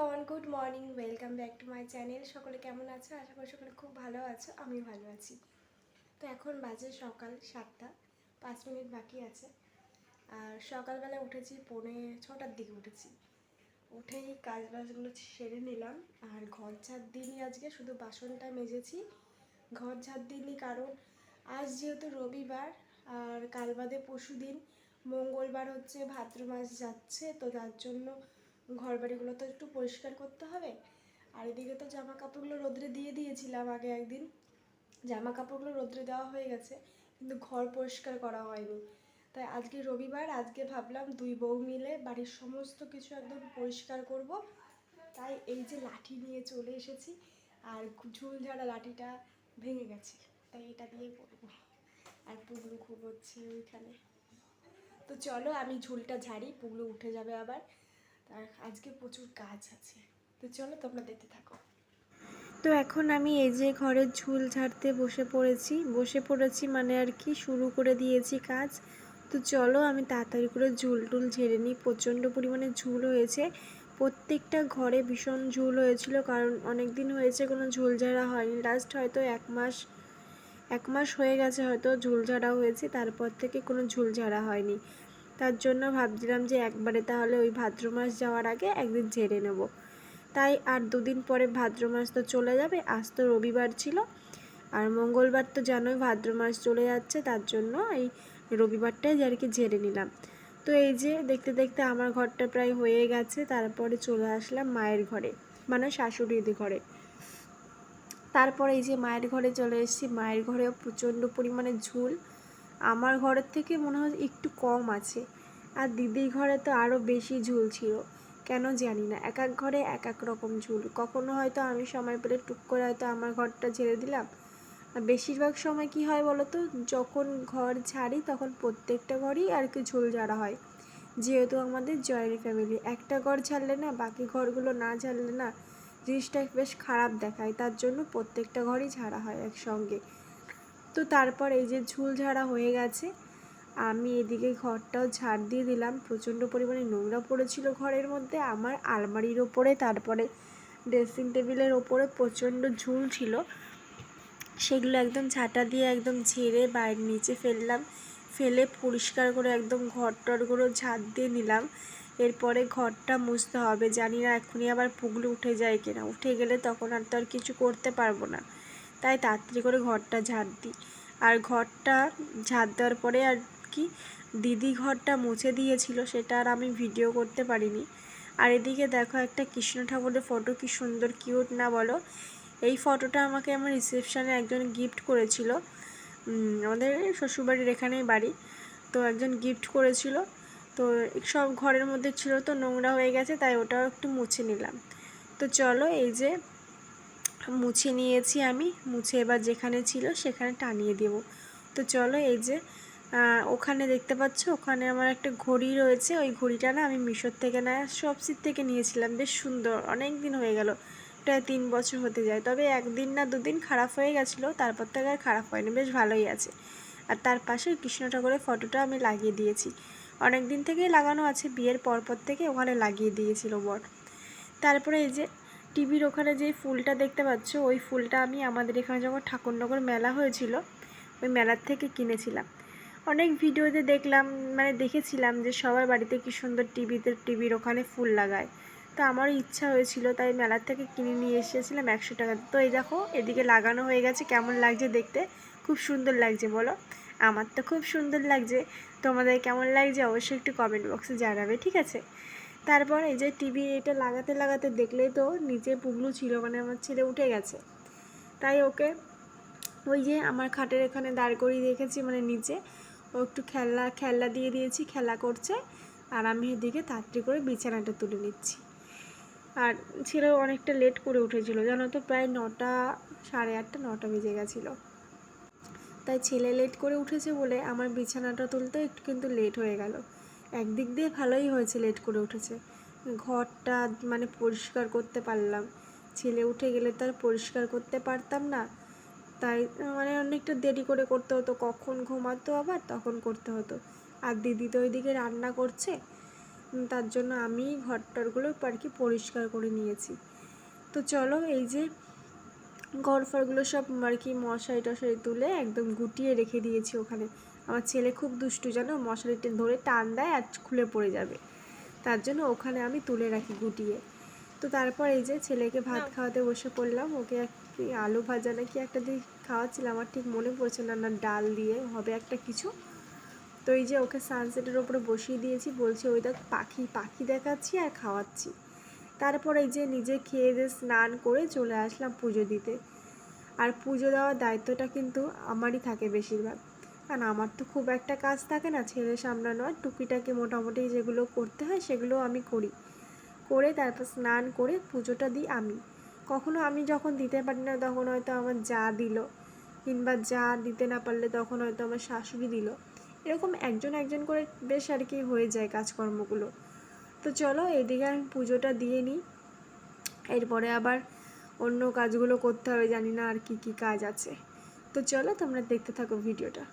Everyone, good morning, welcome back to my channel. সকলে কেমন আছো? আশা করি সকলে খুব ভালো আছো। আমি ভালো আছি। তো এখন বাজে সকাল 7টা, 5 মিনিট বাকি আছে। আর সকালবেলা উঠেছি, 6:45-র দিকে উঠেছি। উঠেই কাজ বাজগুলো সেরে নিলাম। আর ঘর ঝাড় দিইনি, আজকে শুধু বাসনটা মেজেছি। ঘর ঝাড় দিইনি কারণ আজ যেহেতু রবিবার আর কাল বাদে পরশু দিন মঙ্গলবার হচ্ছে, ভাদ্র মাস যাচ্ছে, তো তার জন্য ঘর বাড়িগুলো তো একটু পরিষ্কার করতে হবে। আর এদিকে তো জামা কাপড়গুলো রোদ্রে দিয়ে দিয়েছিলাম আগে একদিন, জামা কাপড়গুলো রোদ্রে দেওয়া হয়ে গেছে, কিন্তু ঘর পরিষ্কার করা হয়নি। তাই আজকে রবিবার, আজকে ভাবলাম দুই বউ মিলে বাড়ির সমস্ত কিছু একদম পরিষ্কার করব। তাই এই যে লাঠি নিয়ে চলে এসেছি, আর ঝুল ঝাড়া লাঠিটা ভেঙে গেছে, তাই এটা দিয়ে করবো। আর পুগলু ঘুমোচ্ছে ওইখানে। তো চলো আমি ঝুলটা ঝাড়ি, পুগলু উঠে যাবে আবার। আর আজকে প্রচুর কাজ আছে, তো চলো তোমরা দেখতে থাকো। তো এখন আমি এই যে ঘরের ঝুল ঝাড়তে বসে পড়েছি মানে আর কি শুরু করে দিয়েছি কাজ। তো চলো আমি তাড়াতাড়ি করে ঝুল টুল ঝেড়ে নিই। প্রচণ্ড পরিমাণে ঝুল হয়েছে, প্রত্যেকটা ঘরে ভীষণ ঝুল হয়েছিল, কারণ অনেক দিন হয়েছে কোনো ঝুল ঝাড়া হয়নি। লাস্ট হয়তো এক মাস হয়ে গেছে হয়তো ঝুল ঝাড়া হয়েছে, তারপর থেকে কোনো ঝুল ঝাড়া হয়নি। তার জন্য ভাবছিলাম যে একবারে তাহলে ওই ভাদ্র মাস যাওয়ার আগে একদিন ঝেড়ে নেব। তাই আর দুদিন পরে ভাদ্র মাস তো চলে যাবে। আজ তো রবিবার ছিল, আর মঙ্গলবার তো জানোই ভাদ্র মাস চলে যাচ্ছে, তার জন্য এই রবিবারটাই আর কি ঝেড়ে নিলাম। তো এই যে দেখতে দেখতে আমার ঘরটা প্রায় হয়ে গেছে। তারপরে চলে আসলাম মায়ের ঘরে, মানে শাশুড়িদের ঘরে। তারপরে এই যে মায়ের ঘরে চলে এসেছি। মায়ের ঘরেও প্রচণ্ড পরিমাণে ঝুল, আমার ঘরের থেকে মনে হয় একটু কম আছে। আর দিদির ঘরে তো আরও বেশি ঝুল ছিল, কেন জানি না। এক এক ঘরে এক এক রকম ঝুল। কখনো হয়তো আমি সময় পেলে টুক করে হয়তো আমার ঘরটা ঝেড়ে দিলাম। আর বেশিরভাগ সময় কি হয় বলো তো, যখন ঘর ঝাড়ি তখন প্রত্যেকটা ঘরই আর কি ঝুল ঝাড়া হয়। যেহেতু আমাদের জয়েন্ট ফ্যামিলি, একটা ঘর ঝাড়লে না বাকি ঘরগুলো না ঝাড়লে না জিনিসটা বেশ খারাপ দেখায়, তার জন্য প্রত্যেকটা ঘরই ঝাড়া হয় একসঙ্গে। তো তারপর এই যে ঝুল ঝাড়া হয়ে গেছে, আমি এদিকে ঘরটাও ঝাড় দিয়ে দিলাম। প্রচণ্ড পরিমাণে নোংরা পড়েছিল ঘরের মধ্যে, আমার আলমারির ওপরে, তারপরে ড্রেসিং টেবিলের ওপরে প্রচণ্ড ঝুল ছিল। সেগুলো একদম ঝাঁটা দিয়ে একদম ঝেড়ে বাইরে নিচে ফেললাম, ফেলে পরিষ্কার করে একদম ঘর টরগুলো ঝাড় দিয়ে নিলাম। এরপরে ঘরটা মুছতে হবে। জানি না এখনই আবার পুগলু উঠে যায় কিনা, উঠে গেলে তখন আর তো আর কিছু করতে পারবো না। তাই তাড়াতাড়ি করে ঘরটা ঝাড় দিই। আর ঘরটা ঝাড় দেওয়ার পরে আর কি দিদি ঘরটা মুছে দিয়েছিল, সেটা আর আমি ভিডিও করতে পারিনি। আর এদিকে দেখো একটা কৃষ্ণ ঠাকুরের ফটো, কি সুন্দর কিউট না বলো। এই ফটোটা আমাকে আমার রিসেপশানে একজন গিফট করেছিল। আমাদের শ্বশুরবাড়ির এখানেই বাড়ি, তো একজন গিফট করেছিল। তো সব ঘরের মধ্যে ছিল, তো নোংরা হয়ে গেছে, তাই ওটাও একটু মুছে নিলাম। তো চলো এই যে মুছে নিয়েছি আমি, মুছে এবার যেখানে ছিল সেখানে টানিয়ে দেব। তো চলো এই যে ওখানে দেখতে পাচ্ছ, ওখানে আমার একটা ঘড়ি রয়েছে। ওই ঘড়িটা না আমি মিশোর থেকে না শপসির থেকে নিয়েছিলাম, বেশ সুন্দর। অনেক দিন হয়ে গেল, প্রায় 3 বছর হতে যায়। তবে একদিন না দুদিন খারাপ হয়ে গেছিলো, তারপর থেকে আর খারাপ হয়নি, বেশ ভালোই আছে। আর তার পাশে কৃষ্ণ ঠাকুরের ফটোটা আমি লাগিয়ে দিয়েছি, অনেক দিন থেকেই লাগানো আছে, বিয়ের পরপর থেকে ওখানে লাগিয়ে দিয়েছিল বর। তারপরে এই যে টিভির ওখানে যে ফুলটা দেখতে পাচ্ছ, ওই ফুলটা আমি আমাদের এখানে যখন ঠাকুরনগর মেলা হয়েছিল ওই মেলার থেকে কিনেছিলাম। অনেক ভিডিওতে দেখলাম, মানে দেখেছিলাম যে সবার বাড়িতে কি সুন্দর টিভির ওখানে ফুল লাগায়। তো আমারও ইচ্ছা হয়েছিল, তাই মেলার থেকে কিনে নিয়ে এসেছিলাম 100 টাকা। তো এই দেখো এদিকে লাগানো হয়ে গেছে, কেমন লাগছে দেখতে? খুব সুন্দর লাগছে বলো? আমার তো খুব সুন্দর লাগছে, তোমাদের কেমন লাগছে অবশ্যই একটু কমেন্ট বক্সে জানাবে, ঠিক আছে? তারপর এই যে টিভি এটা লাগাতে লাগাতে দেখলেই তো নিচে পুগলু ছিল, মানে আমার ছেলে উঠে গেছে। তাই ওকে ওই যে আমার খাটের এখানে দাঁড় করিয়ে রেখেছি, মানে নিচে ও একটু খেলনা দিয়ে দিয়েছি, খেলা করছে। আর আমি এদিকে তাড়াতাড়ি করে বিছানাটা তুলে নিচ্ছি। আর ছেলে অনেকটা লেট করে উঠেছিল জানো তো, প্রায় 9টা, সাড়ে 8টা, 9টা বেজে গেছিলো। তাই ছেলে লেট করে উঠেছে বলে আমার বিছানাটা তুলতে একটু কিন্তু লেট হয়ে গেল। একদিক দিয়ে ভালোই হয়েছে লেট করে উঠেছে, ঘরটা মানে পরিষ্কার করতে পারলাম। ছেলে উঠে গেলে তো আর পরিষ্কার করতে পারতাম না, তাই মানে অনেকটা দেরি করে করতে হতো, কখন ঘুমাতো আবার তখন করতে হতো। আর দিদি তো ওইদিকে রান্না করছে, তার জন্য আমি ঘরটরগুলো আর কি পরিষ্কার করে নিয়েছি। তো চলো এই যে ঘরফরগুলো সব আর কি মশারি টশারি তুলে একদম গুটিয়ে রেখে দিয়েছি ওখানে। আমার ছেলে খুব দুষ্টু জানো, মশারিটা ধরে টান দেয় আর খুলে পড়ে যাবে, তার জন্য ওখানে আমি তুলে রাখি গুটিয়ে। তো তারপর এই যে ছেলেকে ভাত খাওয়াতে বসে পড়লাম। ওকে আলু ভাজা নাকি একটা দিয়ে খাওয়াচ্ছিলাম, আমার ঠিক মনে পড়ছে না, না ডাল দিয়ে হবে একটা কিছু। তো এই যে ওকে সানসেটের ওপরে বসিয়ে দিয়েছি, বলছি ওই দেখ পাখি পাখি দেখাচ্ছি আর খাওয়াচ্ছি। তারপর এই যে নিজে খেয়ে দিয়ে স্নান করে চলে আসলাম পুজো দিতে। আর পুজো দেওয়ার দায়িত্বটা কিন্তু আমারই থাকে বেশিরভাগ, কারণ আমার তো খুব একটা কাজ থাকে না, ছেলে সামলানো আর টুকিটাকি মোটামুটি যেগুলো করতে হয় সেগুলো আমি করি। করে তারপর স্নান করে পুজোটা দিই আমি। কখনো আমি যখন দিতে পারি না তখন হয়তো আমার যা দিল, কিংবা যা দিতে না পারলে তখন হয়তো আমার শাশুড়ি দিল, এরকম একজন একজন করে বেশ আর কি হয়ে যায় কাজকর্মগুলো। তো চলো এদিকে আমি পুজোটা দিয়ে নিই, এরপরে আবার অন্য কাজগুলো করতে হবে, জানি না আর কি কি কাজ আছে। তো চলো তোমরা দেখতে থাকো ভিডিওটা।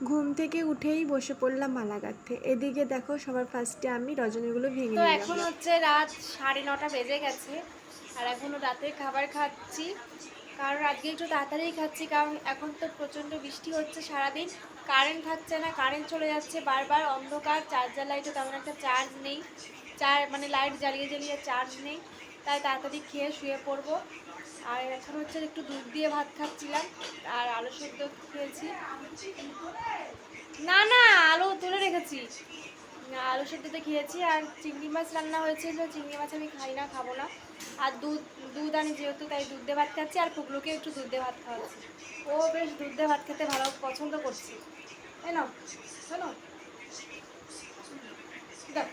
ঘুম থেকে উঠেই বসে পড়লাম মালা গাঁথতে। এদিকে দেখো সবার ফার্স্টে আমি রজনীগুলো ভেঙে তো নিলাম। এখন হচ্ছে রাত 9:30 বেজে গেছে, আর এখনও রাতের খাবার খাচ্ছি। কারণ আজকে একটু তাড়াতাড়ি খাচ্ছি, কারণ এখন তো প্রচণ্ড বৃষ্টি হচ্ছে সারাদিন, কারেন্ট থাকছে না, কারেন্ট চলে যাচ্ছে বারবার, অন্ধকার, চার্জার লাইটও তেমন একটা চার্জ নেই, মানে লাইট জ্বালিয়ে জ্বালিয়ে চার্জ নেই, তাই তাড়াতাড়ি খেয়ে শুয়ে পড়বো। আর এখন হচ্ছে একটু দুধ দিয়ে ভাত খাচ্ছিলাম, আর আলু সেদ্ধ খেয়েছি। না না, আলু তুলে রেখেছি, আলু সেদ্ধতে খেয়েছি। আর চিংড়ি মাছ রান্না হয়েছিল, চিংড়ি মাছ আমি খাই না, খাবো না। আর দুধ দুধ আনি যেহেতু, তাই দুধ দিয়ে ভাত খাচ্ছি, আর পুগলুকে একটু দুধ দিয়ে ভাত খাওয়াচ্ছি, ও বেশ দুধ দিয়ে ভাত খেতে ভালো পছন্দ করছি। তাই না, শোনো দেখ,